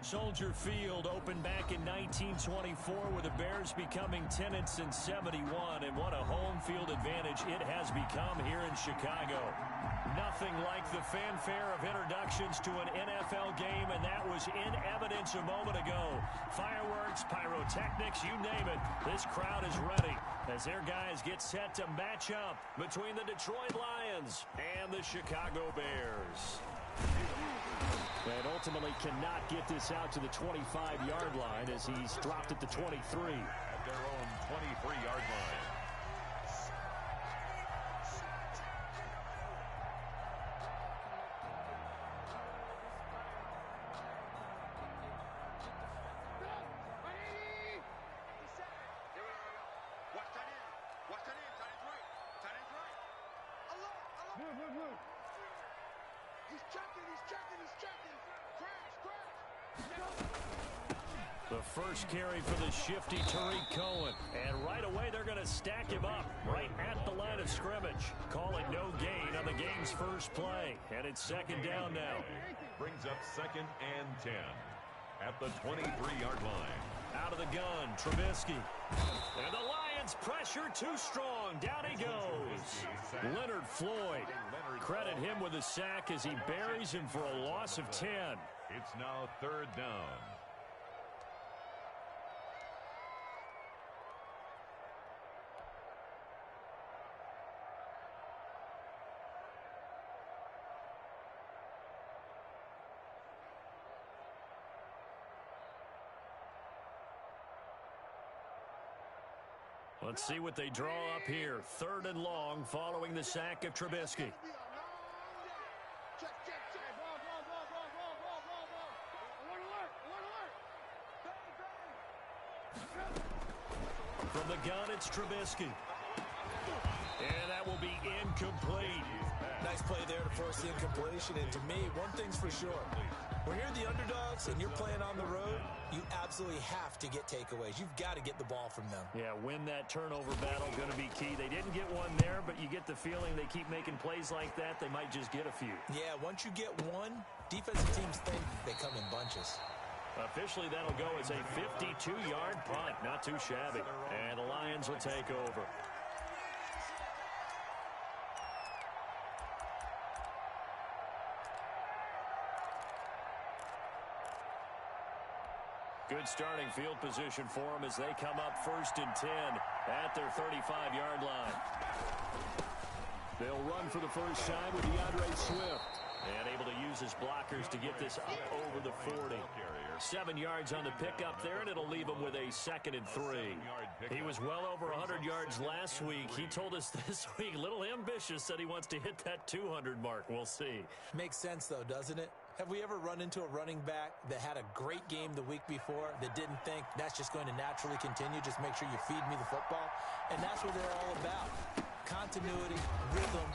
Soldier Field opened back in 1924 with the Bears becoming tenants in 71, and what a home field advantage it has become here in Chicago. Nothing like the fanfare of introductions to an NFL game, and that was in evidence a moment ago. Fireworks, pyrotechnics, you name it. This crowd is ready as their guys get set to match up between the Detroit Lions and the Chicago Bears. And ultimately cannot get this out to the 25-yard line as he's dropped at the 23. At their own 23-yard line. The first carry for the shifty Tariq Cohen. And right away, they're going to stack him up right at the line of scrimmage. Call it no gain on the game's first play. And it's second down now. Brings up 2nd and 10 at the 23-yard line. Out of the gun, Trubisky. And the Lions pressure too strong. Down he goes. Leonard Floyd. Credit him with a sack as he buries him for a loss of 10. It's now 3rd down. Let's see what they draw up here. 3rd and long following the sack of Trubisky. From the gun, it's Trubisky. And that will be incomplete. Nice play there to force the incompletion. And to me, one thing's for sure. When you're the underdogs and you're playing on the road, you absolutely have to get takeaways. You've got to get the ball from them. Yeah, win that turnover battle, going to be key. They didn't get one there, but you get the feeling they keep making plays like that, they might just get a few. Yeah, once you get one, defensive teams think they come in bunches. Officially, that'll go as a 52-yard punt. Not too shabby. And the Lions will take over. Good starting field position for them as they come up 1st and 10 at their 35-yard line. They'll run for the first time with DeAndre Swift. And able to use his blockers to get this up over the 40. 7 yards on the pickup there, and it'll leave him with a 2nd and 3. He was well over 100 yards last week. He told us this week, a little ambitious, said he wants to hit that 200 mark. We'll see. Makes sense, though, doesn't it? Have we ever run into a running back that had a great game the week before that didn't think that's just going to naturally continue? Just make sure you feed me the football. And that's what they're all about. Continuity, rhythm,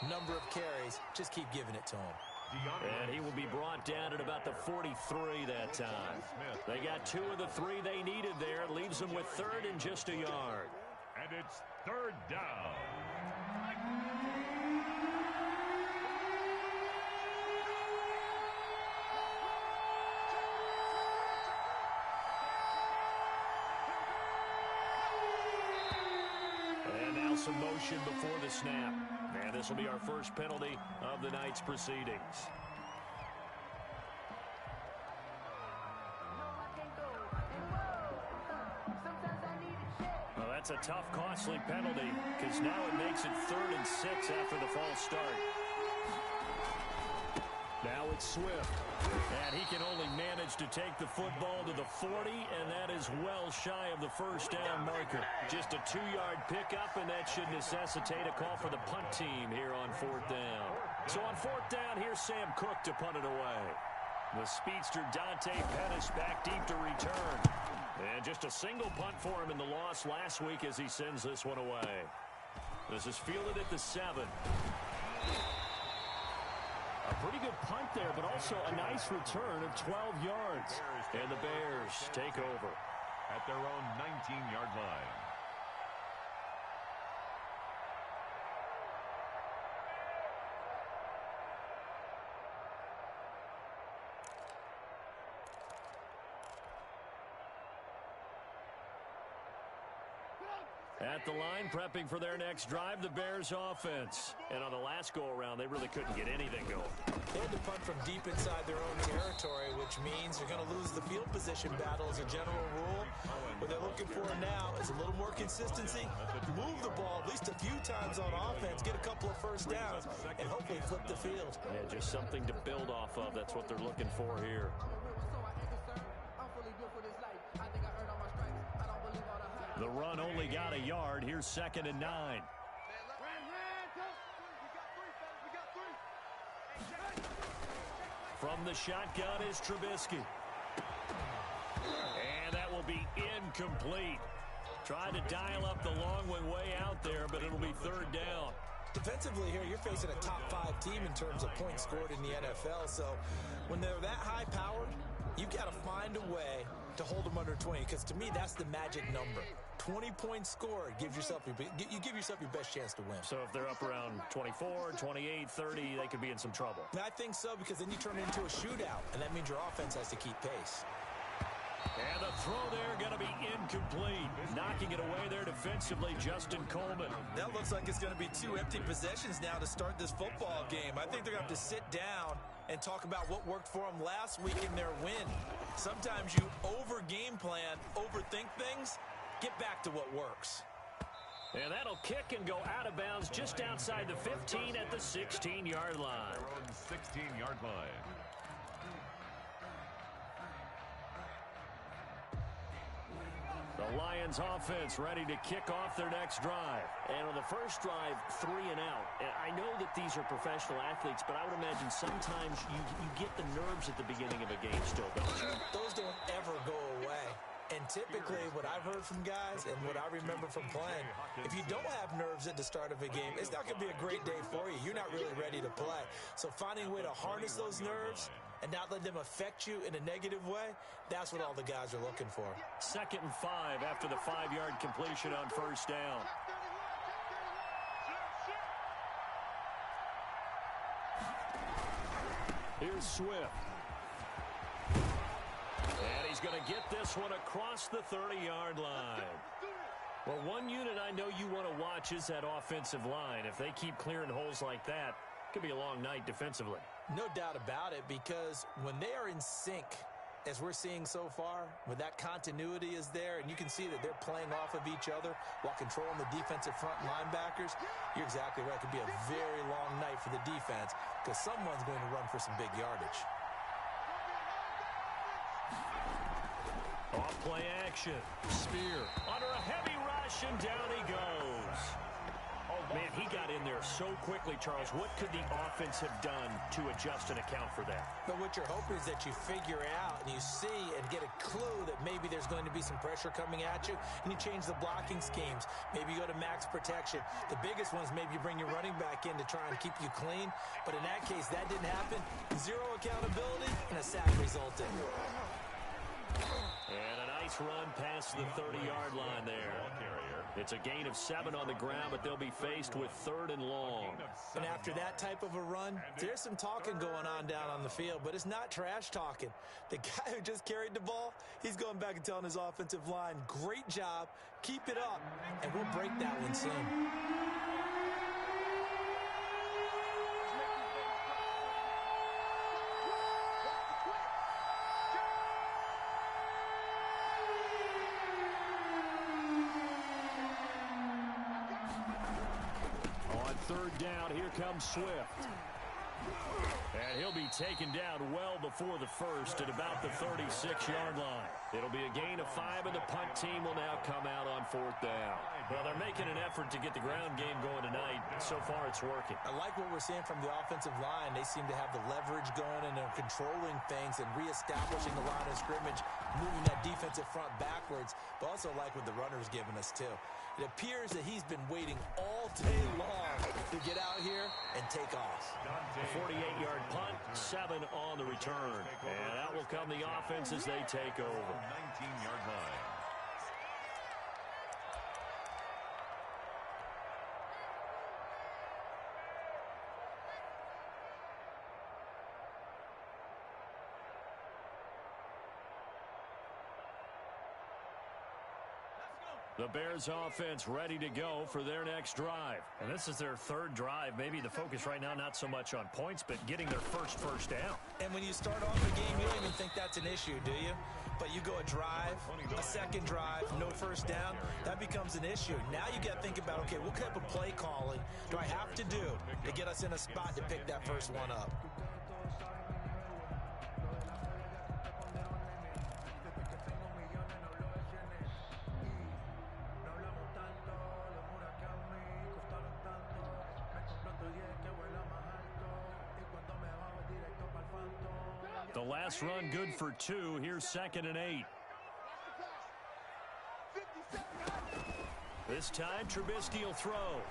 number of carries. Just keep giving it to him. And he will be brought down at about the 43 that time. They got 2 of the 3 they needed there. It leaves them with 3rd and just a yard. And it's 3rd down. And now some motion before the snap. And this will be our first penalty of the night's proceedings. Well, that's a tough, costly penalty because now it makes it 3rd and 6 after the false start. Now it's Swift. And he can only manage to take the football to the 40, and that is well shy of the first down marker. Just a 2-yard pickup, and that should necessitate a call for the punt team here on 4th down. So on 4th down, here's Sam Cook to punt it away. The speedster Dante Pettis back deep to return. And just a single punt for him in the loss last week as he sends this one away. This is fielded at the 7. A pretty good punt there, but also a nice return of 12 yards. And the Bears take over at their own 19-yard line. At the line, prepping for their next drive, the Bears offense. And on the last go-around, they really couldn't get anything going. They had to punt from deep inside their own territory, which means you're going to lose the field position battle as a general rule. What they're looking for now is a little more consistency, move the ball at least a few times on offense, get a couple of first downs, and hopefully flip the field. Yeah, just something to build off of. That's what they're looking for here. The run only got a yard. Here's 2nd and 9. From the shotgun is Trubisky. And that will be incomplete. Tried to dial up the long one way out there, but it'll be 3rd down. Defensively here, you're facing a top 5 team in terms of points scored in the NFL. So when they're that high powered, you've got to find a way to hold them under 20, because to me, that's the magic number. 20 points scored gives yourself you give yourself your best chance to win. So if they're up around 24, 28, 30, they could be in some trouble. I think so, because then you turn it into a shootout, and that means your offense has to keep pace. And the throw there going to be incomplete. Knocking it away there defensively, Justin Coleman. That looks like it's going to be 2 empty possessions now to start this football game. I think they're going to have to sit down and talk about what worked for them last week in their win. Sometimes you over-game plan, overthink things. Get back to what works. And that'll kick and go out of bounds just outside the 15 at the 16-yard line. Their own 16-yard line. The Lions offense ready to kick off their next drive. And on the first drive, 3 and out. And I know that these are professional athletes, but I would imagine sometimes you get the nerves at the beginning of a game still, don't you? Those don't ever go away. And typically what I've heard from guys and what I remember from playing, if you don't have nerves at the start of a game, it's not going to be a great day for you. You're not really ready to play. So finding a way to harness those nerves and not let them affect you in a negative way, that's what all the guys are looking for. 2nd and 5 after the 5-yard completion on first down. Here's Swift. And he's going to get this one across the 30-yard line. Well, one unit I know you want to watch is that offensive line. If they keep clearing holes like that, it could be a long night defensively. No doubt about it, because when they are in sync, as we're seeing so far, when that continuity is there and you can see that they're playing off of each other while controlling the defensive front linebackers, you're exactly right. It could be a very long night for the defense because someone's going to run for some big yardage. Off play action. Spear under a heavy rush, and down he goes. Oh, man, he got in there so quickly, Charles. What could the offense have done to adjust and account for that? But what you're hoping is that you figure out and you see and get a clue that maybe there's going to be some pressure coming at you, and you change the blocking schemes. Maybe you go to max protection. The biggest ones, maybe you bring your running back in to try and keep you clean. But in that case, that didn't happen. Zero accountability, and a sack resulted. And a nice run past the 30-yard line there. It's a gain of 7 on the ground, but they'll be faced with 3rd and long. And after that type of a run, there's some talking going on down on the field, but it's not trash talking. The guy who just carried the ball, he's going back and telling his offensive line, great job, keep it up, and we'll break that one soon. Third down, here comes Swift. And he'll be taken down well before the first at about the 36-yard line. It'll be a gain of 5, and the punt team will now come out on 4th down. Well, they're making an effort to get the ground game going tonight. So far, it's working. I like what we're seeing from the offensive line. They seem to have the leverage going, and they're controlling things and reestablishing the line of scrimmage, moving that defensive front backwards, but also like what the runner's giving us, too. It appears that he's been waiting all day long to get out here and take off. A 48-yard punt, 7 on the return. And out will come the offense as they take over. 19-yard line. The Bears offense ready to go for their next drive. And this is their third drive. Maybe the focus right now not so much on points, but getting their first down. And when you start off the game, you don't even think that's an issue, do you? But you go a drive, a second drive, no first down, that becomes an issue. Now you got to think about, okay, what type of play calling do I have to do to get us in a spot to pick that first one up? The last run good for 2. Here's 2nd and 8. This time, Trubisky will throw.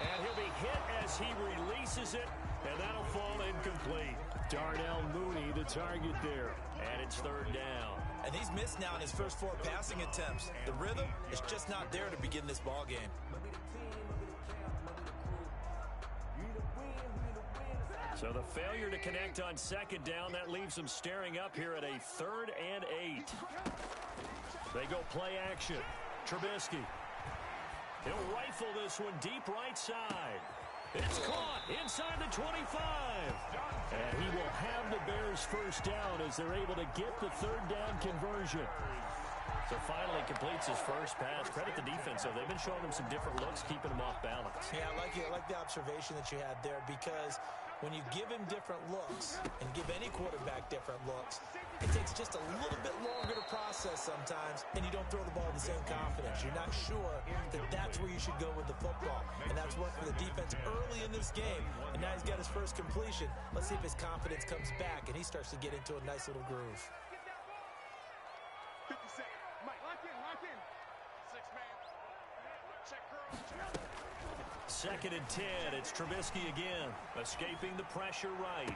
And he'll be hit as he releases it, and that'll fall incomplete. Darnell Mooney, the target there. And it's 3rd down. And he's missed now in his first 4 passing attempts. The rhythm is just not there to begin this ball game. So the failure to connect on 2nd down, that leaves them staring up here at a 3rd and 8. They go play action. Trubisky. He'll rifle this one deep right side. It's caught inside the 25. And he will have the Bears first down as they're able to get the 3rd down conversion. So finally completes his first pass. Credit the defense, though. They've been showing him some different looks, keeping him off balance. Yeah, I like the observation that you had there, because when you give him different looks and give any quarterback different looks, it takes just a little bit longer to process sometimes, and you don't throw the ball with the same confidence. You're not sure that that's where you should go with the football, and that's worked for the defense early in this game, and now he's got his first completion. Let's see if his confidence comes back, and he starts to get into a nice little groove. 50 seconds. Mike, lock in. 6-man. Check girl. 2nd and 10. It's Trubisky again, escaping the pressure right.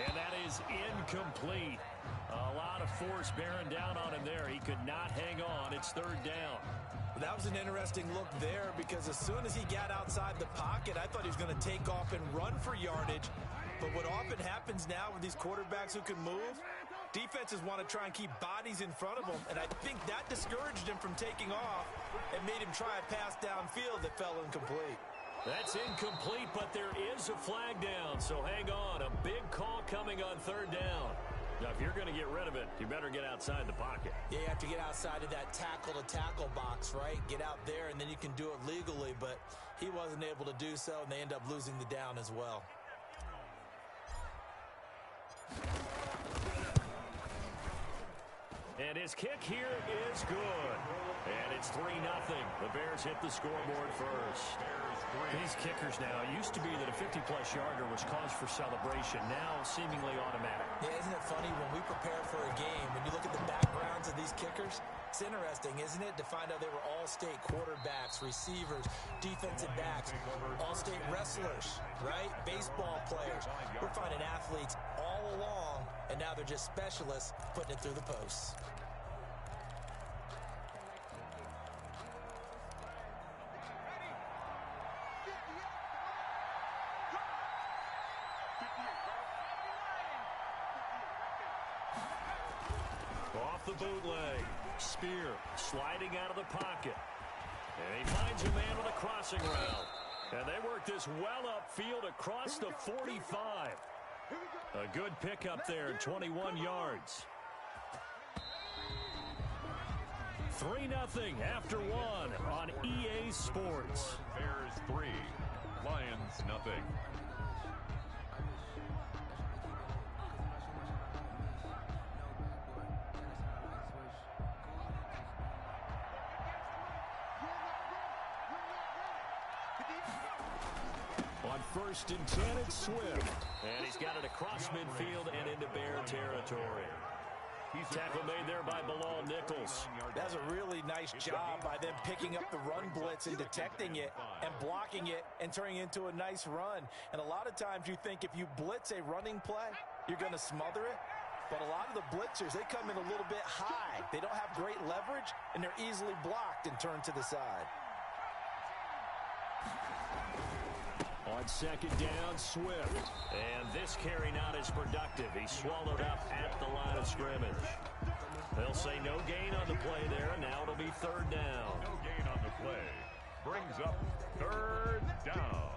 And that is incomplete. A lot of force bearing down on him there. He could not hang on. It's 3rd down. That was an interesting look there, because as soon as he got outside the pocket, I thought he was going to take off and run for yardage. But what often happens now with these quarterbacks who can move, defenses want to try and keep bodies in front of them, and I think that discouraged him from taking off and made him try a pass downfield that fell incomplete. That's incomplete, but there is a flag down, so hang on. A big call coming on 3rd down. Now, if you're going to get rid of it, you better get outside the pocket. Yeah, you have to get outside of that tackle-to-tackle box, right? Get out there, and then you can do it legally, but he wasn't able to do so, and they end up losing the down as well. And his kick here is good. And it's 3-0. The Bears hit the scoreboard first. These kickers now, it used to be that a 50-plus yarder was cause for celebration. Now seemingly automatic. Yeah, isn't it funny when we prepare for a game, when you look at the backgrounds of these kickers, it's interesting, isn't it, to find out they were all-state quarterbacks, receivers, defensive backs, all-state wrestlers, right? Baseball players. We're finding athletes all along, and now they're just specialists putting it through the posts. Off the bootleg. Spear sliding out of the pocket. And he finds a man on a crossing route. And they work this well upfield across the 45. A good pickup there, 21 yards. 3-0 after 1 on EA Sports. Bears 3, Lions nothing. On 1st and 10, it's Swift. And he's got it across midfield and into Bear territory. Tackle made there by Bilal Nichols. That's a really nice job by them picking up the run blitz and detecting it and blocking it and turning it into a nice run. And a lot of times you think if you blitz a running play, you're going to smother it. But a lot of the blitzers, they come in a little bit high. They don't have great leverage, and they're easily blocked and turned to the side. On 2nd down, Swift. And this carry not as productive. He's swallowed up at the line of scrimmage. They'll say no gain on the play there, and now it'll be third down. No gain on the play. Brings up third down.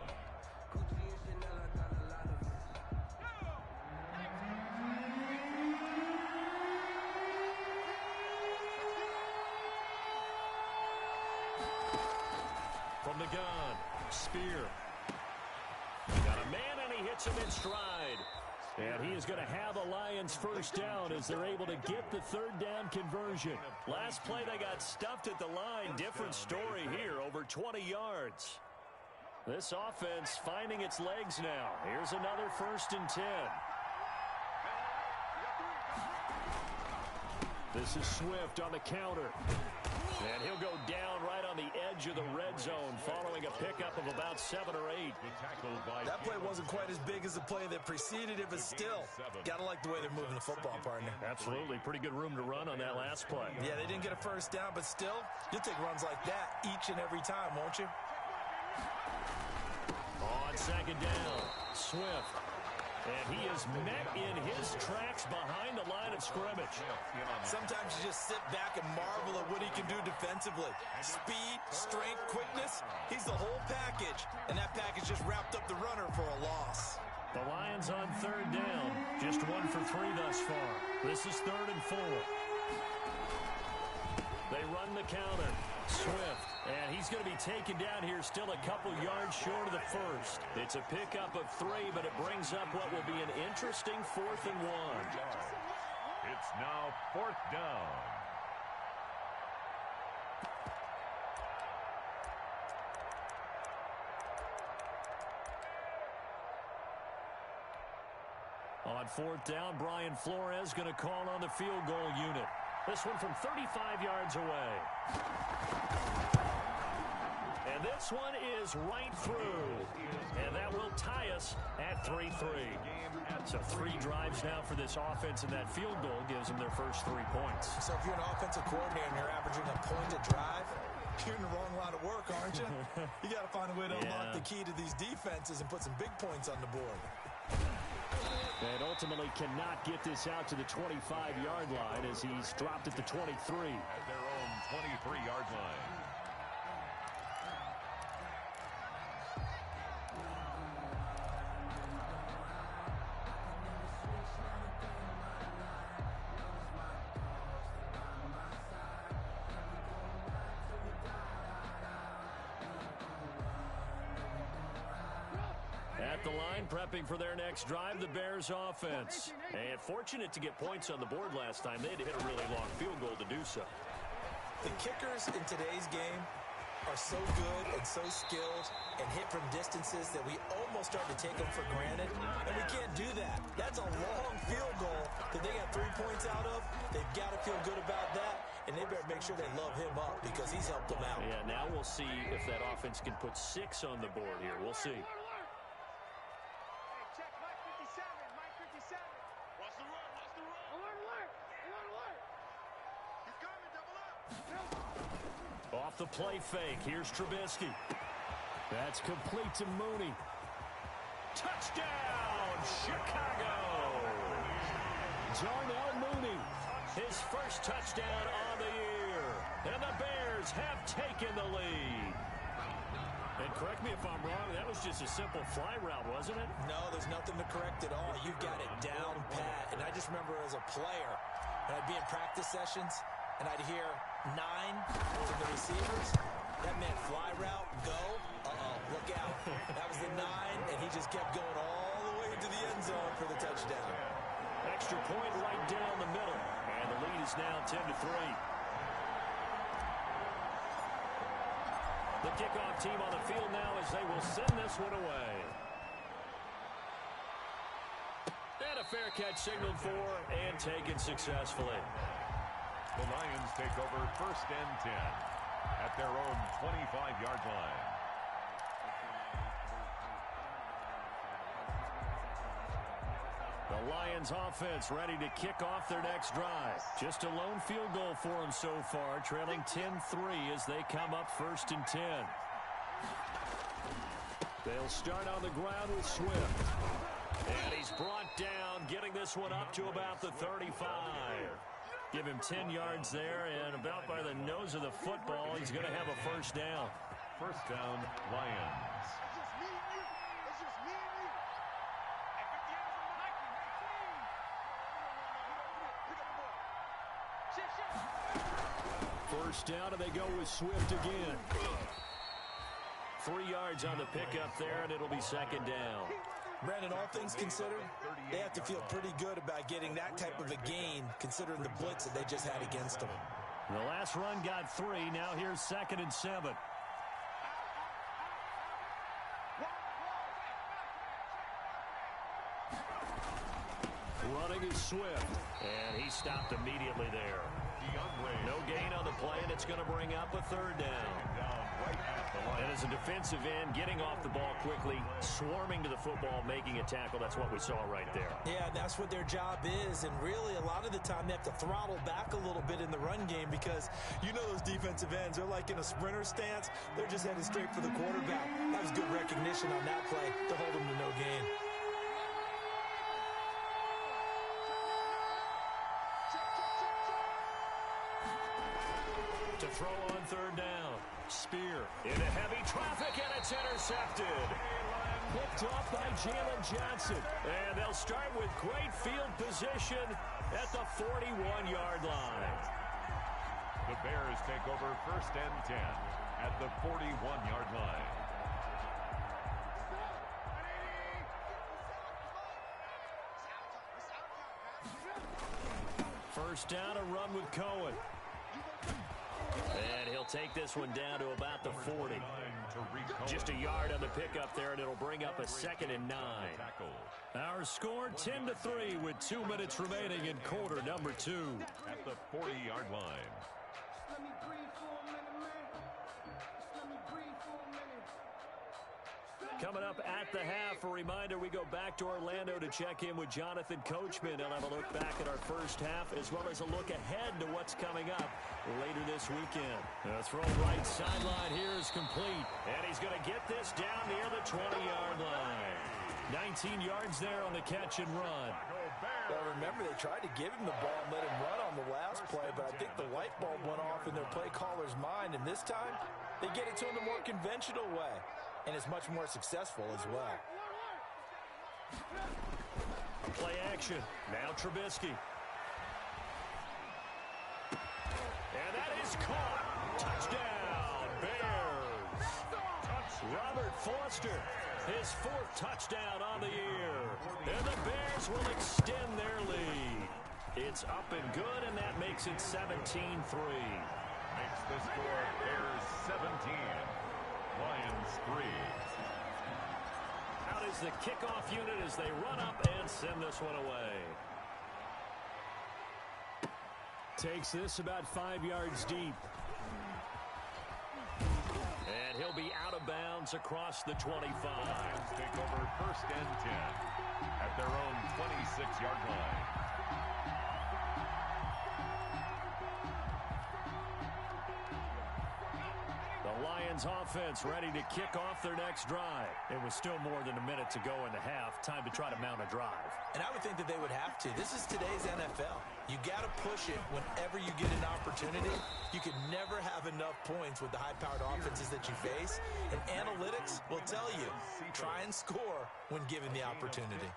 From the gun, Spear. Got a man, and he hits him in stride. And he is going to have the Lions first down as they're able to get the third down conversion. Last play, they got stuffed at the line. Different story here, over 20 yards. This offense finding its legs now. Here's another 1st and 10. This is Swift on the counter. And he'll go down right on the edge of the red zone following a pickup of about 7 or 8. That play wasn't quite as big as the play that preceded it, but still, got to like the way they're moving the football, partner. Absolutely. Pretty good room to run on that last play. Yeah, they didn't get a first down, but still, you'll take runs like that each and every time, won't you? On second down, Swift. And he is met in his tracks behind the line of scrimmage. Sometimes you just sit back and marvel at what he can do defensively. Speed, strength, quickness, he's the whole package. And that package just wrapped up the runner for a loss. The Lions on third down. Just 1 for 3 thus far. This is 3rd and 4. They run the counter. Swift. And he's going to be taken down here still a couple yards short of the first. It's a pickup of 3, but it brings up what will be an interesting 4th and 1. It's now 4th down. On 4th down, Brian Flores going to call on the field goal unit. This one from 35 yards away. And this one is right through. And that will tie us at 3-3. So 3 drives now for this offense, and that field goal gives them their first 3 points. So if you're an offensive coordinator and you're averaging a point a drive, you're in the wrong line of work, aren't you? You got to find a way to unlock the key to these defenses and put some big points on the board. And ultimately cannot get this out to the 25-yard line as he's dropped at the 23. At their own 23-yard line. At the line, prepping for their next drive, the Bears offense. And fortunate to get points on the board last time. They had to hit a really long field goal to do so. The kickers in today's game are so good and so skilled and hit from distances that we almost start to take them for granted. And we can't do that. That's a long field goal that they got 3 points out of. They've got to feel good about that. And they better make sure they love him up because he's helped them out. Yeah, now we'll see if that offense can put 6 on the board here. We'll see. Off the play fake, here's Trubisky. That's complete to Mooney. Touchdown, Chicago! Darnell Mooney, his first touchdown on the year. And the Bears have taken the lead. And correct me if I'm wrong, that was just a simple fly route, wasn't it? No, there's nothing to correct at all. You've got it down pat. And I just remember as a player, when I'd be in practice sessions, and I'd hear 9 from the receivers. That meant fly route, go. Look out. That was the 9, and he just kept going all the way to the end zone for the touchdown. Extra point right down the middle. And the lead is now 10-3. The kickoff team on the field now as they will send this one away. And a fair catch signaled for and taken successfully. The Lions take over 1st and 10 at their own 25-yard line. The Lions offense ready to kick off their next drive. Just a lone field goal for them so far, trailing 10-3 as they come up 1st and 10. They'll start on the ground with Swift. And he's brought down, getting this one up to about the 35. Give him 10 yards there, and about by the nose of the football, he's going to have a first down. First down, Lions. It's just me and you. It's just me and you. Hey, 50 yards on the Nike. 19. Pick up the ball. Shift. First down, and they go with Swift again. 3 yards on the pickup there, and it'll be second down. Brandon, all things considered, they have to feel pretty good about getting that type of a gain, considering the blitz that they just had against them. The last run got 3. Now here's 2nd and 7. Running is Swift, and he stopped immediately there. No gain on the play, and it's going to bring up a third down. And as a defensive end, getting off the ball quickly, swarming to the football, making a tackle, that's what we saw right there. Yeah, that's what their job is, and really a lot of the time they have to throttle back a little bit in the run game because you know those defensive ends, they're like in a sprinter stance. They're just headed straight for the quarterback. That was good recognition on that play to hold them to no gain. To throw on third down. Spear into heavy traffic, and it's intercepted. Picked off by Jalen Johnson. And they'll start with great field position at the 41-yard line. The Bears take over first and 10 at the 41-yard line. First down, a run with Cohen. And he'll take this one down to about the 40. Just a yard on the pickup there, and it'll bring up a 2nd and 9. Our score 10-3 with 2 minutes remaining in quarter number 2. At the 40-yard line. Let me breathe for a minute, man. Let me breathe for a minute. Coming up at the half, a reminder, we go back to Orlando to check in with Jonathan Coachman. He'll have a look back at our first half as well as a look ahead to what's coming up later this weekend. The throw right sideline here is complete, and he's going to get this down near the 20-yard line. 19 yards there on the catch and run. Well, remember, they tried to give him the ball and let him run on the last play, but I think the light bulb went off in their play caller's mind, and this time they get it to him the more conventional way. And it's much more successful as well. Play action. Now Trubisky. And that is caught. Touchdown, Bears. Robert Foster, his 4th touchdown on the year. And the Bears will extend their lead. It's up and good, and that makes it 17-3. Makes the score Bears 17. Lions 3. Out is the kickoff unit as they run up and send this one away. Takes this about 5 yards deep. And he'll be out of bounds across the 25. Lions take over first and 10 at their own 26-yard line. Lions offense ready to kick off their next drive. It was still more than a minute to go in the half. Time to try to mount a drive. And I would think that they would have to. This is today's NFL. You got to push it whenever you get an opportunity. You can never have enough points with the high-powered offenses that you face. And analytics will tell you, try and score when given the opportunity.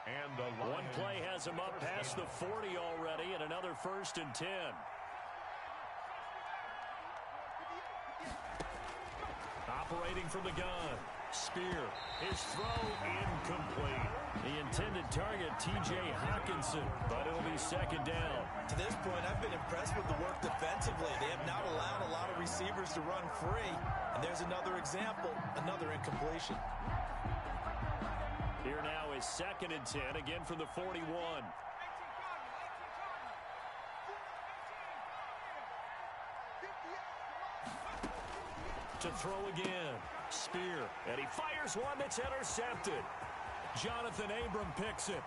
And the one play has him up past the 40 already, and another 1st and 10. Operating from the gun. Spear. His throw incomplete. The intended target, T.J. Hockenson, but it'll be 2nd down. To this point, I've been impressed with the work defensively. They have not allowed a lot of receivers to run free. And there's another example, another incompletion. Here now is 2nd and 10, again from the 41. To throw again. Spear. And he fires one that's intercepted. Jonathan Abram picks it.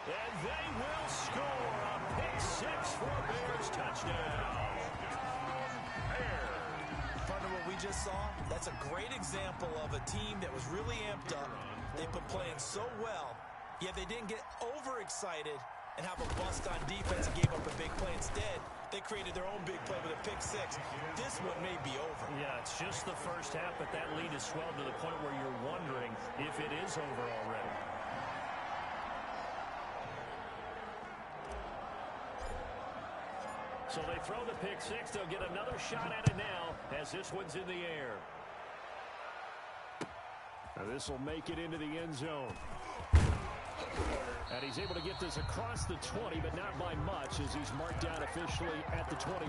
And they will score a pick 6 for a Bears touchdown. Partner, what we just saw, that's a great example of a team that was really amped up. They've been playing so well, yet they didn't get overexcited and have a bust on defense and gave up a big play. Instead, they created their own big play with a pick six. This one may be over. Yeah, it's just the first half, but that lead has swelled to the point where you're wondering if it is over already. So they throw the pick six. They'll get another shot at it now as this one's in the air. This will make it into the end zone. And he's able to get this across the 20, but not by much as he's marked down officially at the 21.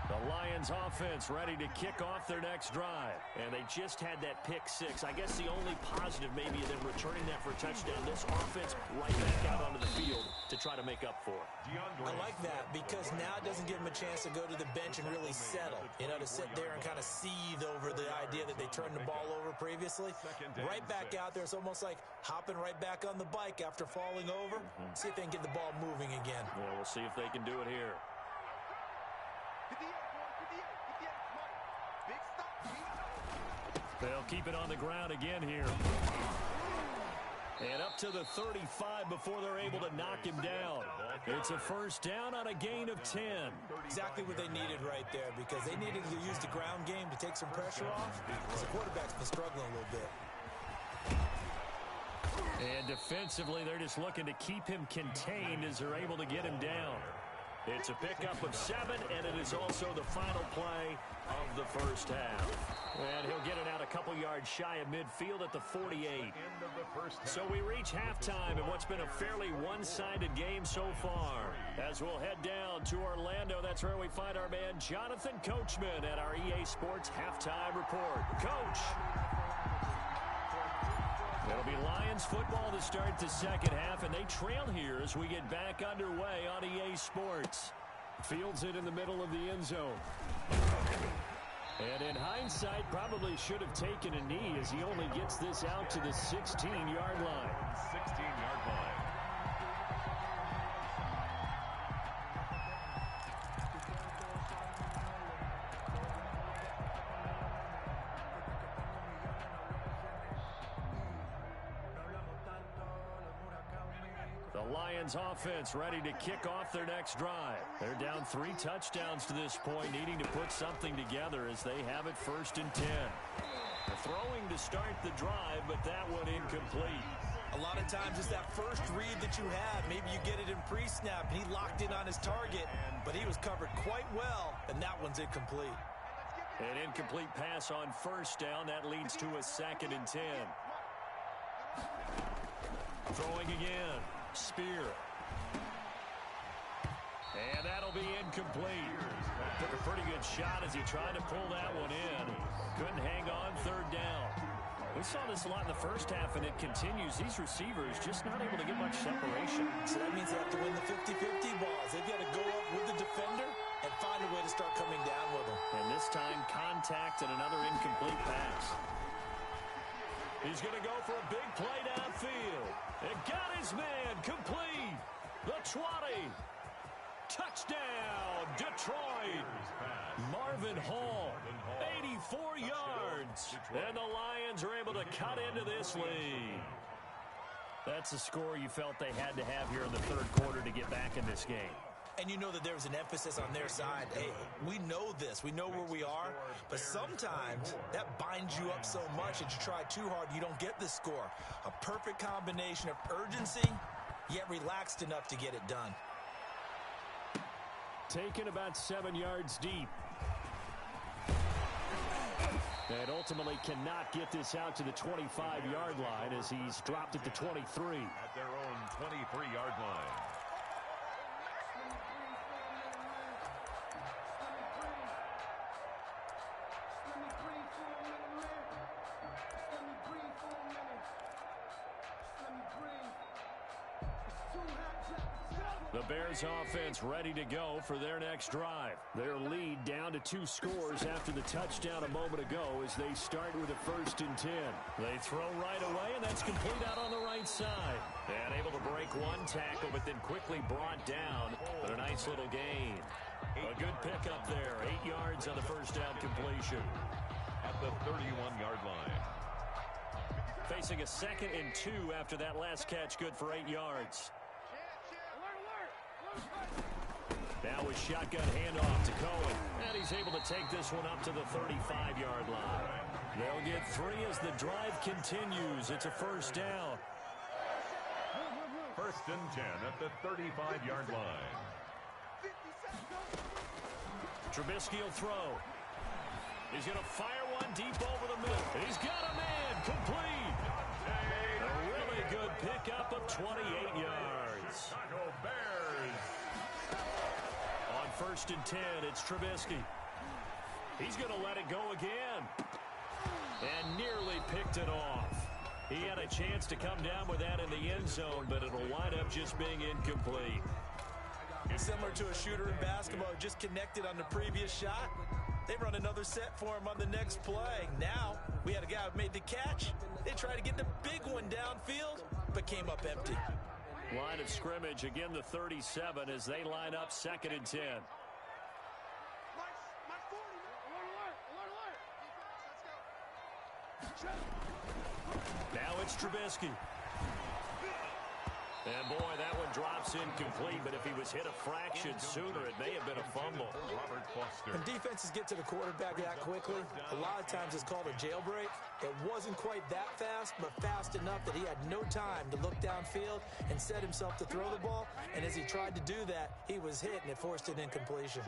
The Lions offense ready to kick off their next drive. And they just had that pick six. I guess the only positive maybe is them returning that for a touchdown. This offense right back out onto the field to try to make up for it. I like that because now it doesn't give them a chance to go to the bench and really settle. You know, to sit there and kind of seethe over the idea that they turned the ball over previously. Right back out there. It's almost like hopping right back on the bike after falling over. See if they can get the ball moving again. Yeah, we'll see if they can do it here. They'll keep it on the ground again here. And up to the 35 before they're able to knock him down. It's a first down on a gain of 10. Exactly what they needed right there because they needed to use the ground game to take some pressure off because the quarterback's been struggling a little bit. And defensively, they're just looking to keep him contained as they're able to get him down. It's a pickup of 7, and it is also the final play of the first half. And he'll get it out a couple yards shy of midfield at the 48. So we reach halftime in what's been a fairly one-sided game so far. As we'll head down to Orlando, that's where we find our man Jonathan Coachman at our EA Sports Halftime Report. Coach! It'll be Lions football to start the second half, and they trail here as we get back underway on EA Sports. Fields it in the middle of the end zone. And in hindsight, probably should have taken a knee as he only gets this out to the 16-yard line. 16-yard line. The Lions offense ready to kick off their next drive. They're down 3 touchdowns to this point, needing to put something together as they have it first and 10. They're throwing to start the drive, but that one incomplete. A lot of times it's that first read that you have. Maybe you get it in pre-snap. He locked in on his target, but he was covered quite well, and that one's incomplete. An incomplete pass on first down. That leads to a 2nd and 10. Throwing again. Spear. And that'll be incomplete. Took a pretty good shot as he tried to pull that one in. Couldn't hang on 3rd down. We saw this a lot in the first half, and it continues. These receivers just not able to get much separation. So that means they have to win the 50-50 balls. They've got to go up with the defender and find a way to start coming down with them. And this time, contact and another incomplete pass. He's going to go for a big play downfield. And got his man complete. The 20. Touchdown, Detroit. Marvin Hall, 84 yards. And the Lions are able to cut into this lead. That's a score you felt they had to have here in the 3rd quarter to get back in this game. And you know that there's an emphasis on their side. Hey, we know this. We know where we are. But sometimes that binds you up so much that you try too hard, you don't get the score. A perfect combination of urgency, yet relaxed enough to get it done. Taken about 7 yards deep. And ultimately cannot get this out to the 25-yard line as he's dropped it to 23. At their own 23-yard line. The Bears offense ready to go for their next drive. Their lead down to 2 scores after the touchdown a moment ago as they start with a 1st and 10. They throw right away, and that's complete out on the right side. And able to break one tackle, but then quickly brought down. But a nice little gain. A good pickup there. 8 yards on the first down completion. At the 31-yard line. Facing a 2nd and 2 after that last catch, good for 8 yards. Now a shotgun handoff to Cohen. And he's able to take this one up to the 35-yard line. They'll get 3 as the drive continues. It's a first down. First and 10 at the 35-yard line. Trubisky will throw. He's going to fire one deep over the middle. He's got a man complete. A really good pickup of 28 yards. Chicago Bears. On first and 10, it's Trubisky. He's going to let it go again. And nearly picked it off. He had a chance to come down with that in the end zone, but it'll wind up just being incomplete. Similar to a shooter in basketball who just connected on the previous shot. They run another set for him on the next play. Now, we had a guy who made the catch. They tried to get the big one downfield, but came up empty. Line of scrimmage, again the 37 as they line up 2nd and 10. Now it's Trubisky. And boy, that one drops incomplete, but if he was hit a fraction sooner, it may have been a fumble. Robert Foster. When defenses get to the quarterback that quickly, a lot of times it's called a jailbreak. It wasn't quite that fast, but fast enough that he had no time to look downfield and set himself to throw the ball. And as he tried to do that, he was hit, and it forced an incompletion.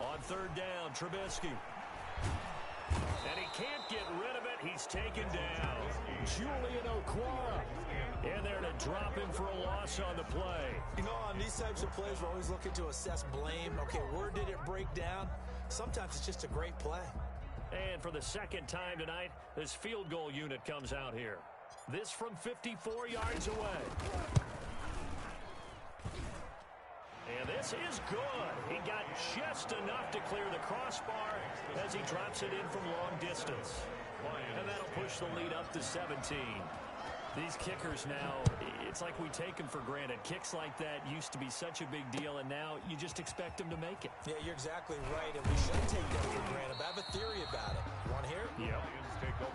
On third down, Trubisky. And he can't get rid of it. He's taken down. Julian Okwara in there to drop him for a loss on the play. You know, on these types of plays, we're always looking to assess blame. Okay, where did it break down? Sometimes it's just a great play. And for the 2nd time tonight, this field goal unit comes out here. This from 54 yards away. And this is good. He got just enough to clear the crossbar as he drops it in from long distance. And that'll push the lead up to 17. These kickers now, it's like we take them for granted. Kicks like that used to be such a big deal, and now you just expect them to make it. Yeah, you're exactly right, and we should take them for granted. But I have a theory about it. You want to hear it? Yeah.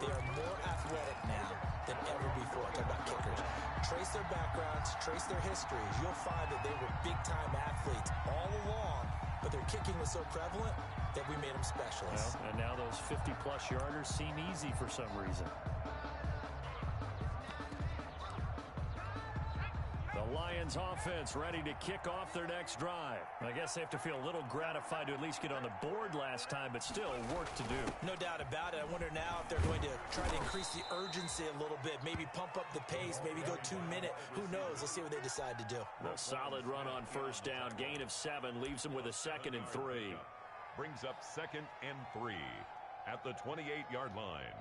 They are more athletic now than ever before. Talk about kickers. Trace their backgrounds, trace their histories. You'll find that they were big-time athletes all along, but their kicking was so prevalent that we made them specialists. Well, and now those 50-plus yarders seem easy for some reason. The Lions offense ready to kick off their next drive. I guess they have to feel a little gratified to at least get on the board last time, but still work to do. No doubt about it. I wonder now if they're going to try to increase the urgency a little bit, maybe pump up the pace, maybe go 2 minute. Who knows? Let's see what they decide to do. A solid run on first down. Gain of 7 leaves them with a 2nd and 3. Brings up 2nd and 3 at the 28-yard line.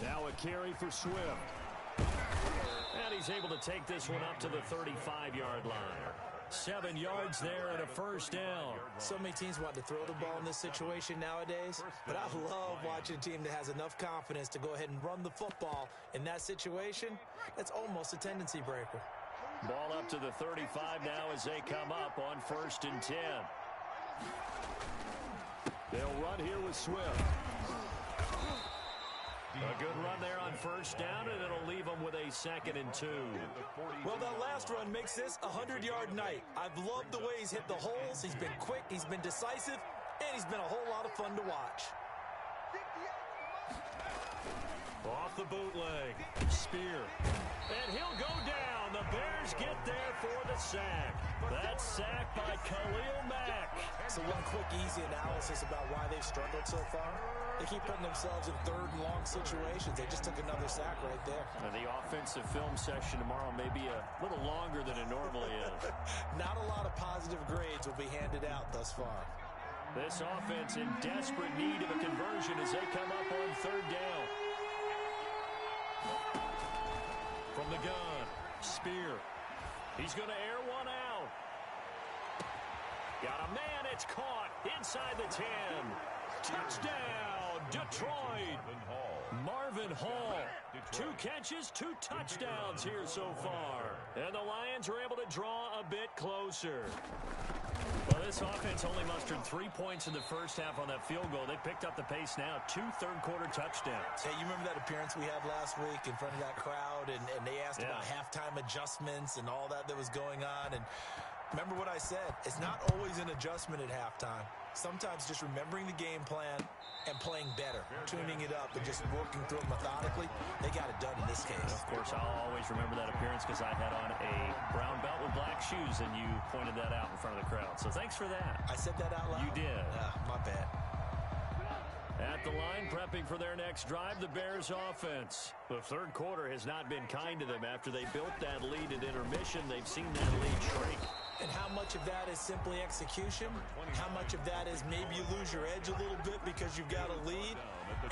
Now a carry for Swift. And he's able to take this one up to the 35-yard line. 7 yards there and a first down. So many teams want to throw the ball in this situation nowadays, but I love watching a team that has enough confidence to go ahead and run the football in that situation. That's almost a tendency breaker. Ball up to the 35 now as they come up on 1st and 10. They'll run here with Swift. A good run there on first down, and it'll leave them with a 2nd and 2. Well, that last run makes this a 100-yard night. I've loved the way he's hit the holes. He's been quick, he's been decisive, and he's been a whole lot of fun to watch. Off the bootleg. Spear. And he'll go down. The Bears get there for the sack. That sack by Khalil Mack. So one quick, easy analysis about why they've struggled so far. They keep putting themselves in third and long situations. They just took another sack right there. The offensive film session tomorrow may be a little longer than it normally is. Not a lot of positive grades will be handed out thus far. This offense in desperate need of a conversion as they come up on third down. From the gun, Spear. He's going to air one out. Got a man, it's caught inside the 10. Touchdown, Detroit. Marvin Hall. 2 catches, 2 touchdowns here so far. And the Lions are able to draw a bit closer. Well, this offense only mustered 3 points in the first half on that field goal. They picked up the pace now. 2 third-quarter touchdowns. Hey, you remember that appearance we had last week in front of that crowd, and they asked about halftime adjustments and all that was going on. And remember what I said. It's not always an adjustment at halftime. Sometimes just remembering the game plan and playing better, tuning it up and just working through it methodically. They got it done in this case. Of course, I'll always remember that appearance because I had on a brown belt with black shoes, and you pointed that out in front of the crowd. So thanks for that. I said that out loud? You did. My bad. At the line, prepping for their next drive, the Bears offense. The third quarter has not been kind to them. After they built that lead at intermission, they've seen that lead shrink. And how much of that is simply execution? How much of that is maybe you lose your edge a little bit because you've got a lead?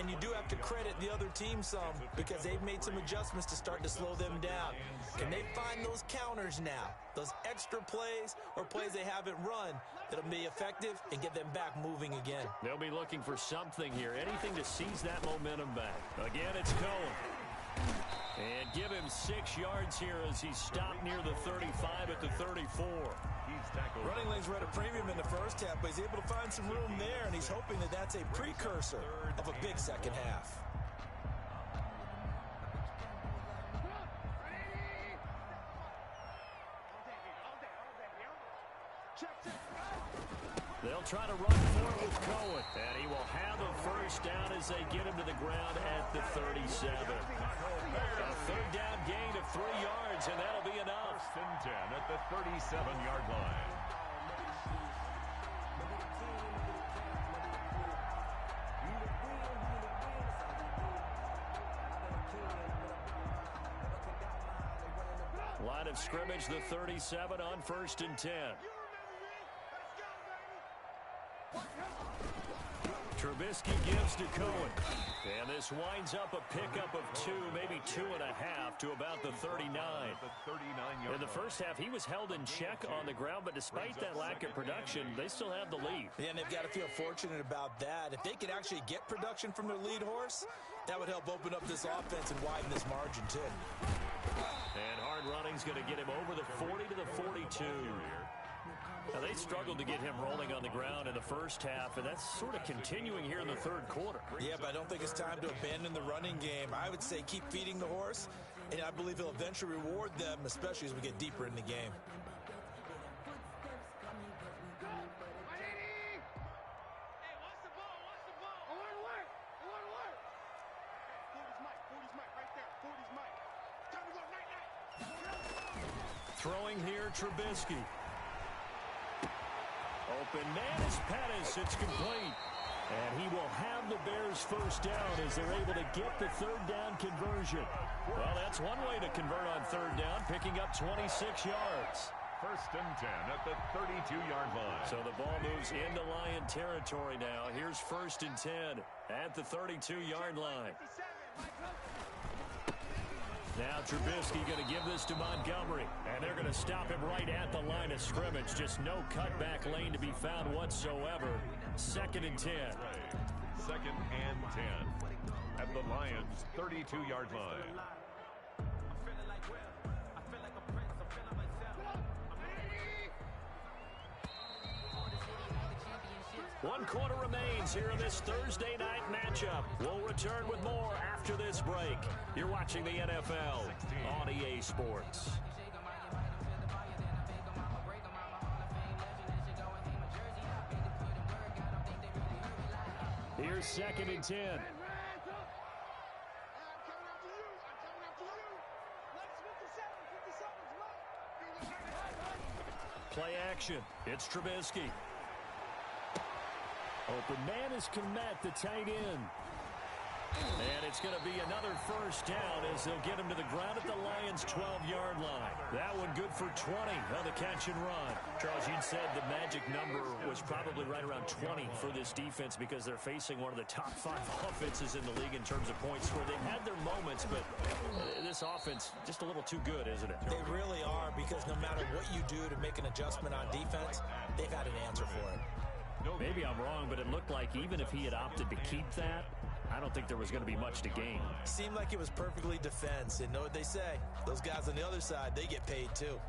And you do have to credit the other team some because they've made some adjustments to start to slow them down. Can they find those counters now? Those extra plays or plays they haven't run that'll be effective and get them back moving again? They'll be looking for something here, anything to seize that momentum back. Again, it's Cohen. And give him 6 yards here as he's stopped near the 35 at the 34. Running lanes were at a premium in the first half, but he's able to find some room there, and he's hoping that that's a precursor of a big second half. They'll try to run for it with Cohen, and he will have a first down as they get him to the ground at the 37. A third down gain of 3 yards, and that'll be enough. First and 10 at the 37-yard line. Line of scrimmage, the 37 on first and 10. Trubisky gives to Cohen. And this winds up a pickup of 2, maybe 2.5 to about the 39. In the first half, he was held in check on the ground, but despite that lack of production, they still have the lead. Yeah, and they've got to feel fortunate about that. If they could actually get production from their lead horse, that would help open up this offense and widen this margin, too. And hard running's going to get him over the 40 to the 42. Now, they struggled to get him rolling on the ground in the first half, and that's sort of continuing here in the third quarter. Yeah, but I don't think it's time to abandon the running game. I would say keep feeding the horse, and I believe he'll eventually reward them, especially as we get deeper in the game. Throwing here, Trubisky. Open man is Pettis. It's complete. And he will have the Bears first down as they're able to get the third down conversion. Well, that's one way to convert on third down, picking up 26 yards. First and 10 at the 32-yard line. So the ball moves into Lion territory now. Here's first and 10 at the 32-yard line. Now Trubisky going to give this to Montgomery, and they're going to stop him right at the line of scrimmage. Just no cutback lane to be found whatsoever. Second and 10. Second and 10 at the Lions' 32-yard line. One quarter remains here in this Thursday night matchup. We'll return with more after this break. You're watching the NFL on EA Sports. Here's second and 10. Play action. It's Trubisky. Open man is Kmet, the tight end. And it's going to be another first down as they'll get him to the ground at the Lions' 12-yard line. That one good for 20 on the catch and run. Charles, you'd said the magic number was probably right around 20 for this defense because they're facing one of the top 5 offenses in the league in terms of points scored. They've had their moments, but this offense just a little too good, isn't it? They really are, because no matter what you do to make an adjustment on defense, they've had an answer for it. Maybe I'm wrong, but it looked like even if he had opted to keep that, I don't think there was going to be much to gain. Seemed like it was perfectly defense, and know what they say. Those guys on the other side, they get paid too.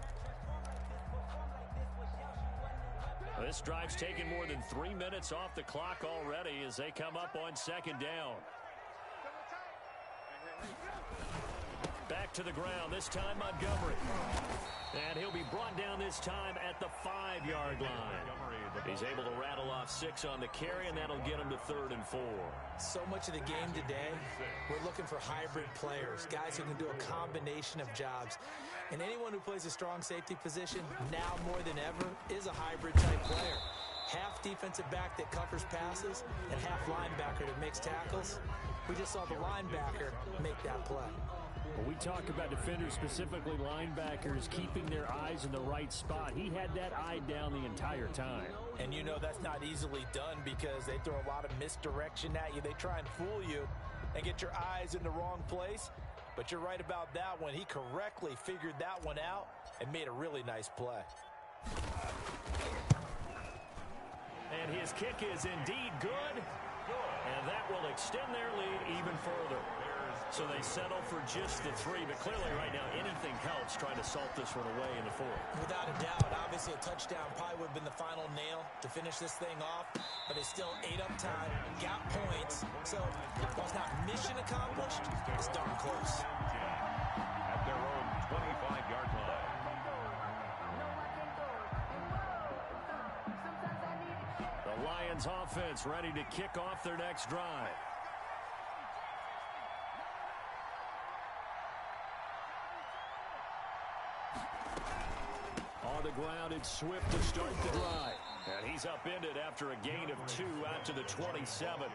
This drive's taken more than 3 minutes off the clock already as they come up on second down. Back to the ground, this time Montgomery. And he'll be brought down this time at the 5-yard line. He's able to rattle off 6 on the carry, and that'll get him to 3rd and 4. So much of the game today, we're looking for hybrid players, guys who can do a combination of jobs. And anyone who plays a strong safety position, now more than ever, is a hybrid-type player. Half defensive back that covers passes and half linebacker that makes tackles. We just saw the linebacker make that play. When we talk about defenders, specifically linebackers, keeping their eyes in the right spot, he had that eye down the entire time. And you know that's not easily done because they throw a lot of misdirection at you. They try and fool you and get your eyes in the wrong place. But you're right about that one. He correctly figured that one out and made a really nice play. And his kick is indeed good. And that will extend their lead even further. So they settle for just the 3, but clearly right now anything helps trying to salt this one away in the 4th. Without a doubt, obviously a touchdown probably would have been the final nail to finish this thing off, but it's still 8 up time, got points, so while it's not mission accomplished, it's darn close. At their own 25-yard line. The Lions offense ready to kick off their next drive. On the ground, it's Swift to start the drive. And he's upended after a gain of 2 out to the 27.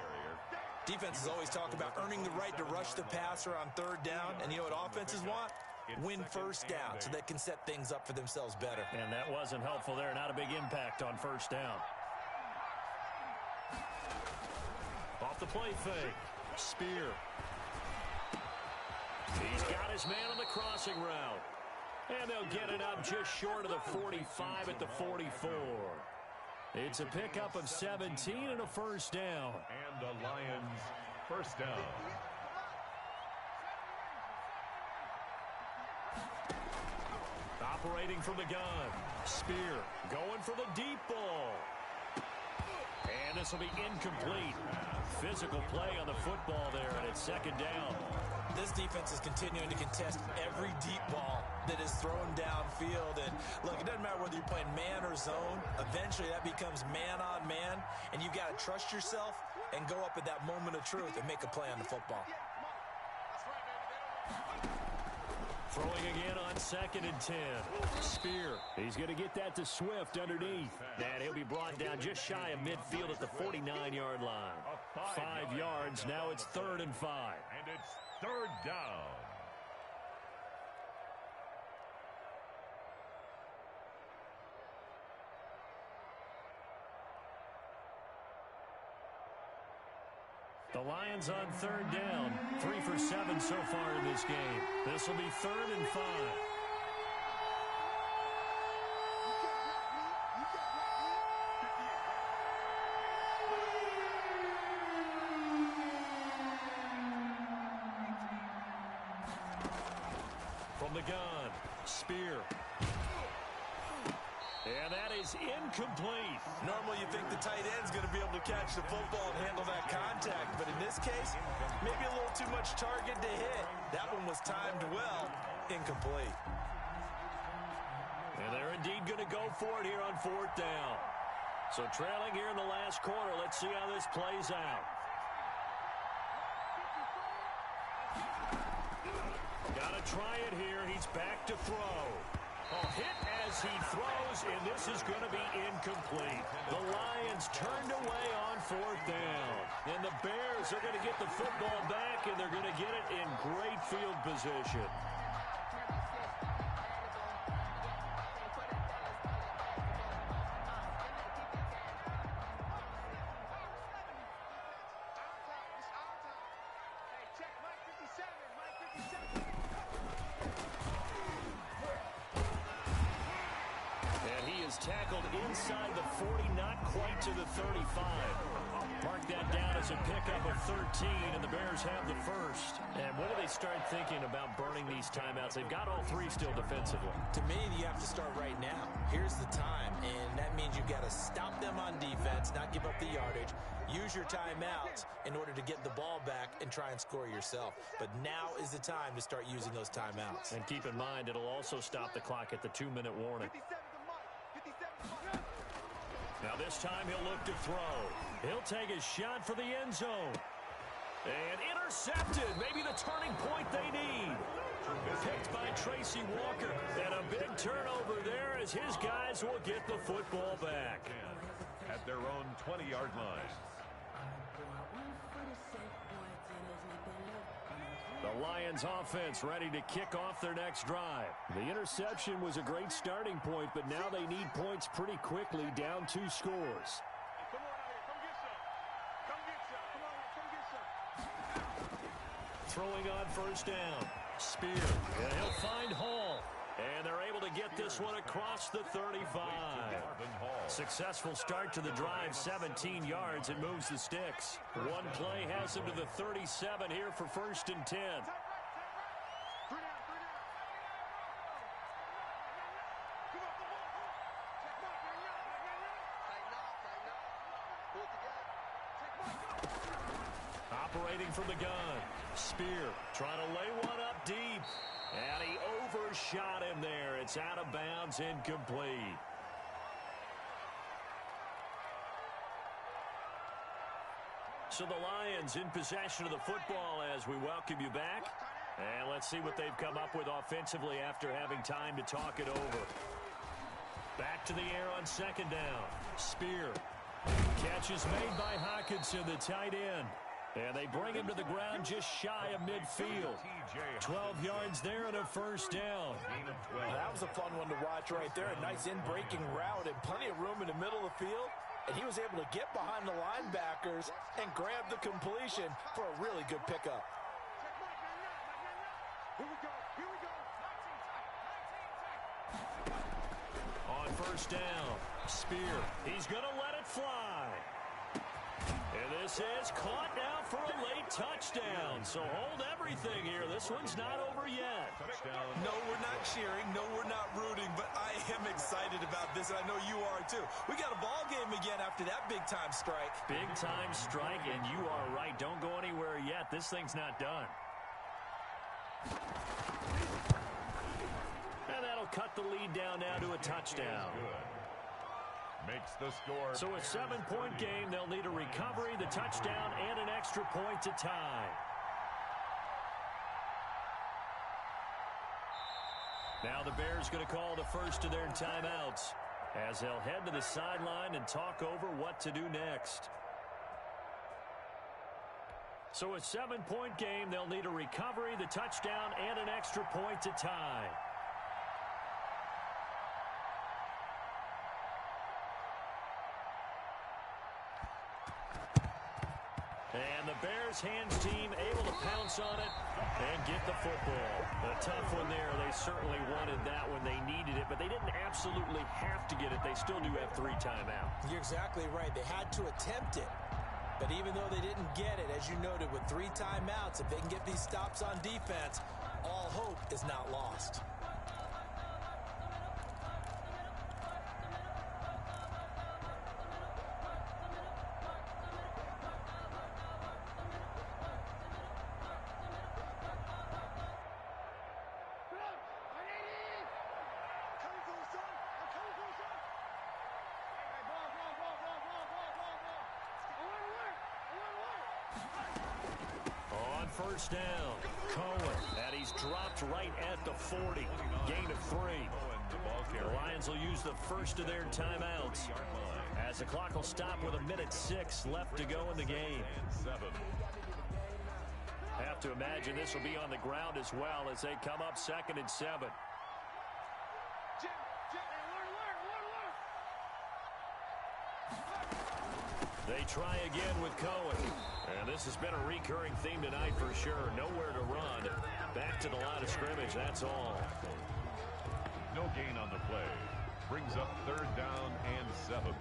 Defenses always talk about earning the right to rush the passer on 3rd down, and you know what offenses want? Win first down so they can set things up for themselves better. And that wasn't helpful there. Not a big impact on first down. Off the play fake. Spear. He's got his man on the crossing route. And they'll get it up just short of the 45 at the 44. It's a pickup of 17 and a first down. And the Lions first down. Operating from the gun. Spear going for the deep ball. And this will be incomplete. Physical play on the football there, and it's second down. This defense is continuing to contest every deep ball that is thrown downfield. And look, it doesn't matter whether you're playing man or zone. Eventually that becomes man on man, and you got to trust yourself and go up at that moment of truth and make a play on the football. Throwing again on 2nd and 10. Spear. He's going to get that to Swift underneath. And he'll be brought down just shy of midfield at the 49-yard line. 5 yards. Now it's 3rd and 5. And it's 3rd down. The Lions on 3rd down. 3 for 7 so far in this game. This will be 3rd and 5. From the gun, Spear. And that is incomplete. Normally you think the tight end's going to be able to catch the football and handle that contact, but in this case, maybe a little too much target to hit. That one was timed well. Incomplete. And they're indeed going to go for it here on 4th down. So trailing here in the last quarter. Let's see how this plays out. Got to try it here. He's back to throw. Hit as he throws, and this is going to be incomplete. The Lions turned away on 4th down. And the Bears are going to get the football back, and they're going to get it in great field position. Tackled inside the 40, not quite to the 35. Mark that down as a pickup of 13, and the Bears have the first. And when do they start thinking about burning these timeouts? They've got all 3 still defensively. To me, you have to start right now. Here's the time, and that means you've got to stop them on defense, not give up the yardage. Use your timeouts in order to get the ball back and try and score yourself. But now is the time to start using those timeouts. And keep in mind, it'll also stop the clock at the 2-minute warning. Now this time he'll look to throw. He'll take a shot for the end zone. And intercepted. Maybe the turning point they need. Picked by Tracy Walker. And a big turnover there as his guys will get the football back. At their own 20-yard line. The Lions offense ready to kick off their next drive. The interception was a great starting point, but now they need points pretty quickly, down 2 scores. Come on out here. Come get some. Come get some. Come on here. Come get some. Throwing on 1st down. Spear. And he'll find Hall. And they're able to get this one across the 35. Successful start to the drive, 17 yards. It moves the sticks. One play has him to the 37 here for 1st and 10. Operating from the gun. Spear trying to lay one up deep. And he overshot him there. It's out of bounds, incomplete. So the Lions in possession of the football as we welcome you back. And let's see what they've come up with offensively after having time to talk it over. Back to the air on 2nd down. Spear. Catch is made by Hockenson, the tight end. And they bring him to the ground just shy of midfield. 12 yards there and a 1st down. That was a fun one to watch right there. A nice in-breaking route and plenty of room in the middle of the field. And he was able to get behind the linebackers and grab the completion for a really good pickup. Here we go. Here we go. On 1st down, Spear. He's going to let it fly. And this is caught now for a late touchdown. So hold everything here. This one's not over yet. Touchdown. No, we're not cheering. No, we're not rooting. But I am excited about this, and I know you are too. We got a ball game again after that big-time strike. Big-time strike, and you are right. Don't go anywhere yet. This thing's not done. And that'll cut the lead down now to a touchdown. Makes the score. So a 7-point game. They'll need a recovery, the touchdown, and an extra point to tie. Now the Bears going to call the first of their timeouts as they'll head to the sideline and talk over what to do next. So a 7-point game. They'll need a recovery, the touchdown, and an extra point to tie. And the Bears hands team able to pounce on it and get the football. A tough one there. They certainly wanted that when they needed it, but they didn't absolutely have to get it. They still do have 3 timeouts. You're exactly right. They had to attempt it. But even though they didn't get it, as you noted, with 3 timeouts, if they can get these stops on defense, all hope is not lost. First down, Cohen, and he's dropped right at the 40. Gain of 3. The ball The carrier. Lions will use the first of their timeouts as the clock will stop with 1:06 left to go in the game. And 7. Have to imagine this will be on the ground as well as they come up 2nd and 7. Jim, hey, learn. They try again with Cohen. And this has been a recurring theme tonight for sure. Nowhere to run. Back to the line of scrimmage, that's all. No gain on the play. Brings up 3rd down and 7.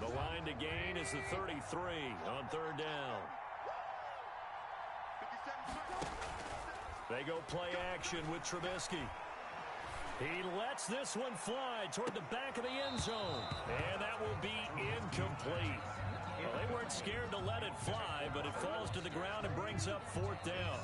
The line to gain is the 33 on 3rd down. 57. They go play action with Trubisky. He lets this one fly toward the back of the end zone. And that will be incomplete. Well, they weren't scared to let it fly, but it falls to the ground and brings up 4th down.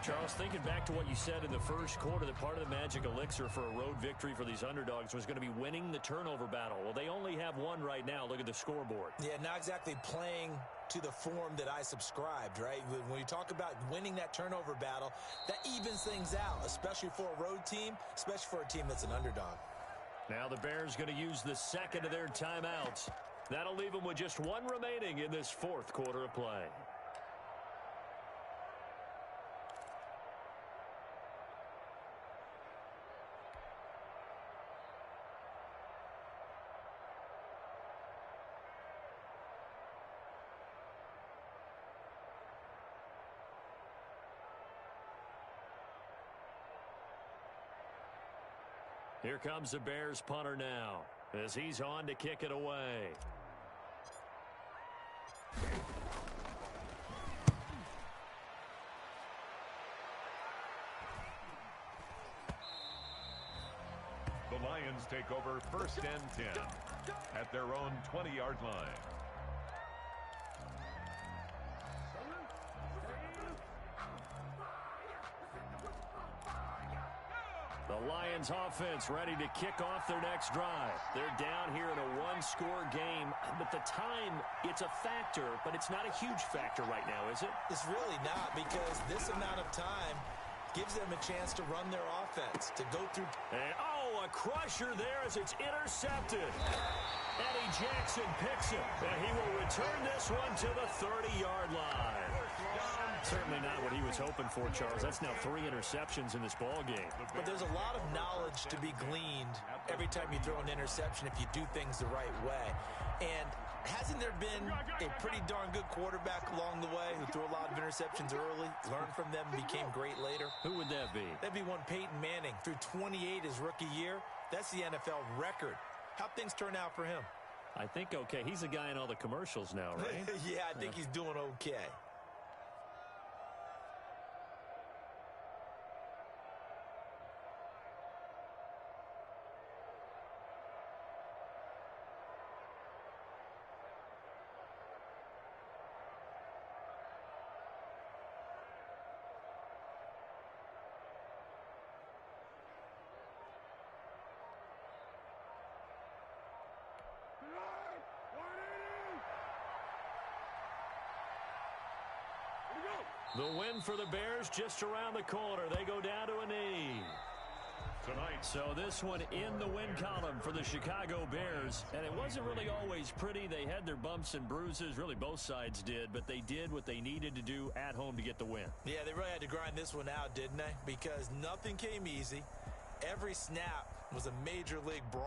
Charles, thinking back to what you said in the first quarter, that part of the magic elixir for a road victory for these underdogs was going to be winning the turnover battle. Well, they only have one right now. Look at the scoreboard. Yeah, not exactly playing to the form that I subscribed, right? When you talk about winning that turnover battle, that evens things out, especially for a road team, especially for a team that's an underdog. Now the Bears going to use the second of their timeouts. That'll leave them with just one remaining in this 4th quarter of play. Here comes the Bears punter now as he's on to kick it away. The Lions take over 1st and 10 at their own 20-yard line. The Lions offense ready to kick off their next drive. They're down here in a one-score game, but the time, it's a factor, but it's not a huge factor right now, is it? It's really not, because this amount of time gives them a chance to run their offense, to go through. And, a crusher there as it's intercepted. Eddie Jackson picks it, and he will return this one to the 30-yard line. Certainly not what he was hoping for, Charles. That's now 3 interceptions in this ball game. But there's a lot of knowledge to be gleaned every time you throw an interception if you do things the right way. And hasn't there been a pretty darn good quarterback along the way who threw a lot of interceptions early, learned from them, and became great later? Who would that be? That'd be one Peyton Manning. Threw 28 his rookie year. That's the NFL record. How'd things turn out for him? I think okay. He's a guy in all the commercials now, right? Yeah, I think he's doing okay. The win for the Bears just around the corner. They go down to a knee. Tonight, So this one in the win column for the Chicago Bears. And it wasn't really always pretty. They had their bumps and bruises. Really, both sides did. But they did what they needed to do at home to get the win. Yeah, they really had to grind this one out, didn't they? Because nothing came easy. Every snap was a major league brawl.